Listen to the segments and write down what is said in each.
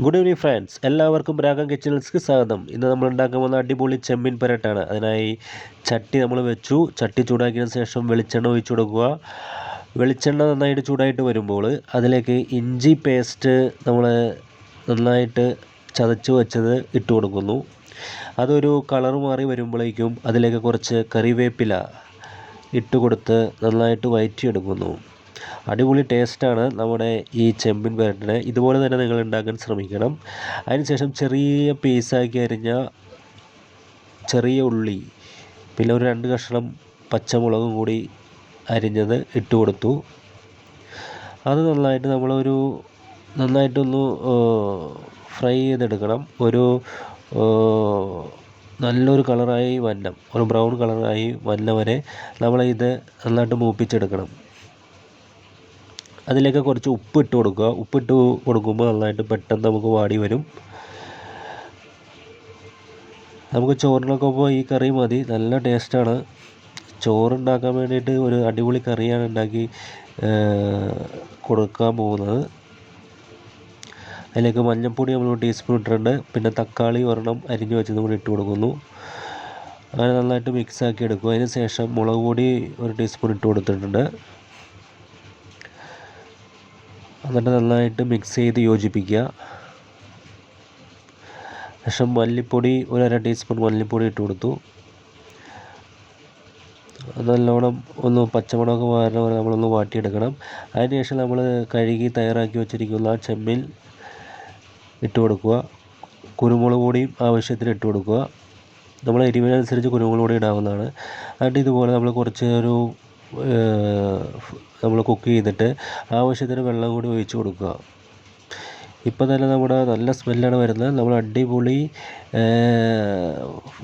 Good evening friends, എല്ലാവർക്കും രാഗം കിച്ചൺസ്ക്ക് സ്വാഗതം. ഇന്ന് നമ്മൾ ഉണ്ടാക്കാൻ പോകുന്ന അടിപൊളി ചെമ്മീൻ പെരട്ടാണ്. അതിനായി ചട്ടി നമ്മൾ വെച്ചു. ചട്ടി ചൂടാക്കിയതിന് ശേഷം വെളിച്ചെണ്ണ ഒഴിച്ചു കൊടുക്കുക. വെളിച്ചെണ്ണ നന്നായിട്ട് ചൂടായിട്ട് വരുമ്പോൾ അതിലേക്ക് ഇഞ്ചി പേസ്റ്റ് നമ്മൾ നന്നായിട്ട് ചതച്ച് വെച്ചത് ഇട്ട് കൊടുക്കുന്നു. അതൊരു കളർ മാറി വരുമ്പോഴേക്കും അതിലേക്ക് കുറച്ച് കറിവേപ്പില ഇട്ട് കൊടുത്ത് നന്നായിട്ട് വഴറ്റിയെടുക്കുന്നു. അടിപൊളി ടേസ്റ്റാണ് നമ്മുടെ ഈ ചെമ്മീൻ പെരട്ടിന്. ഇതുപോലെ തന്നെ നിങ്ങൾ ഉണ്ടാക്കാൻ ശ്രമിക്കണം. അതിനുശേഷം ചെറിയ പീസാക്കി അരിഞ്ഞ ചെറിയ ഉള്ളി, പിന്നെ ഒരു 2 കഷ്ണം പച്ചമുളകും കൂടി അരിഞ്ഞത് ഇട്ട് കൊടുത്തു. അത് നന്നായിട്ടൊന്ന് ഫ്രൈ ചെയ്തെടുക്കണം. നല്ലൊരു കളറായി ഒരു ബ്രൗൺ കളറായി വരെ നമ്മളിത് നന്നായിട്ട് മൂപ്പിച്ചെടുക്കണം. അതിലേക്ക് കുറച്ച് ഉപ്പിട്ട് കൊടുക്കുക. ഉപ്പിട്ട് കൊടുക്കുമ്പോൾ നന്നായിട്ട് പെട്ടെന്ന് നമുക്ക് വാടി വരും. നമുക്ക് ചോറിനൊക്കെ ഒപ്പം ഈ കറി മതി. നല്ല ടേസ്റ്റാണ്. ചോറുണ്ടാക്കാൻ വേണ്ടിയിട്ട് ഒരു അടിപൊളി കറിയാണ് ഉണ്ടാക്കി കൊടുക്കാൻ പോകുന്നത്. അതിലേക്ക് മഞ്ഞൾപ്പൊടി നമ്മൾ 1 ടീസ്പൂൺ ഇട്ടിട്ടുണ്ട്. പിന്നെ തക്കാളി ഒരെണ്ണം അരിഞ്ഞു വെച്ചതും കൂടി ഇട്ട് കൊടുക്കുന്നു. അങ്ങനെ നന്നായിട്ട് മിക്സാക്കി എടുക്കുക. അതിന് ശേഷം മുളക് പൊടി 1 ടീസ്പൂൺ ഇട്ട് കൊടുത്തിട്ടുണ്ട്. എന്നിട്ട് നന്നായിട്ട് മിക്സ് ചെയ്ത് യോജിപ്പിക്കുക. ശേഷം മല്ലിപ്പൊടി 1/2 ടീസ്പൂൺ മല്ലിപ്പൊടി ഇട്ട് കൊടുത്തു. നല്ലോണം ഒന്ന് പച്ചമുളക് മാറുന്ന വരെ നമ്മളൊന്ന് വാട്ടിയെടുക്കണം. അതിനുശേഷം നമ്മൾ കഴുകി തയ്യാറാക്കി വെച്ചിരിക്കുന്ന ചെമ്മീൻ ഇട്ട് കൊടുക്കുക. കുരുമുളക് പൊടിയും ആവശ്യത്തിന് ഇട്ട് കൊടുക്കുക. നമ്മൾ എരിവിനനുസരിച്ച് കുരുമുളക് പൊടി ഇടാവുന്നതാണ്. എന്നിട്ട് ഇതുപോലെ നമ്മൾ നമ്മൾ കുക്ക് ചെയ്തിട്ട് ആവശ്യത്തിന് വെള്ളം കൂടി ഒഴിച്ച് കൊടുക്കുക. ഇപ്പം തന്നെ നമ്മുടെ നല്ല സ്മെല്ലാണ് വരുന്നത്. നമ്മൾ അടിപൊളി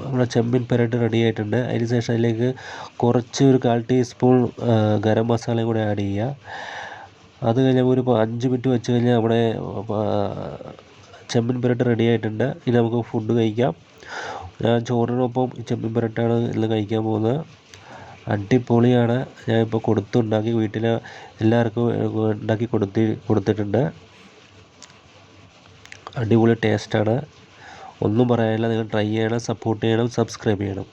നമ്മുടെ ചെമ്മീൻ പെരട്ട് റെഡി ആയിട്ടുണ്ട്. അതിന് ശേഷം അതിലേക്ക് ഒരു 1/4 ടീസ്പൂൺ ഗരം മസാലയും കൂടി ആഡ് ചെയ്യുക. അത് കഴിഞ്ഞാൽ ഒരു 5 മിനിറ്റ് വെച്ച് കഴിഞ്ഞാൽ നമ്മുടെ ചെമ്മീൻ പെരട്ട് റെഡി ആയിട്ടുണ്ട്. ഇനി നമുക്ക് ഫുഡ് കഴിക്കാം. ഞാൻ ചോറിനൊപ്പം ഈ ചെമ്മീൻ പെരട്ടാണ് ഇന്ന് കഴിക്കാൻ പോകുന്നത്. അടിപൊളിയാണ്. ഞാനിപ്പോൾ ഉണ്ടാക്കി വീട്ടിൽ എല്ലാവർക്കും ഉണ്ടാക്കി കൊടുത്തിട്ടുണ്ട്. അടിപൊളി ടേസ്റ്റാണ്. ഒന്നും പറയാനില്ല. നിങ്ങൾ ട്രൈ ചെയ്യണം, സപ്പോർട്ട് ചെയ്യണം, സബ്സ്ക്രൈബ് ചെയ്യണം.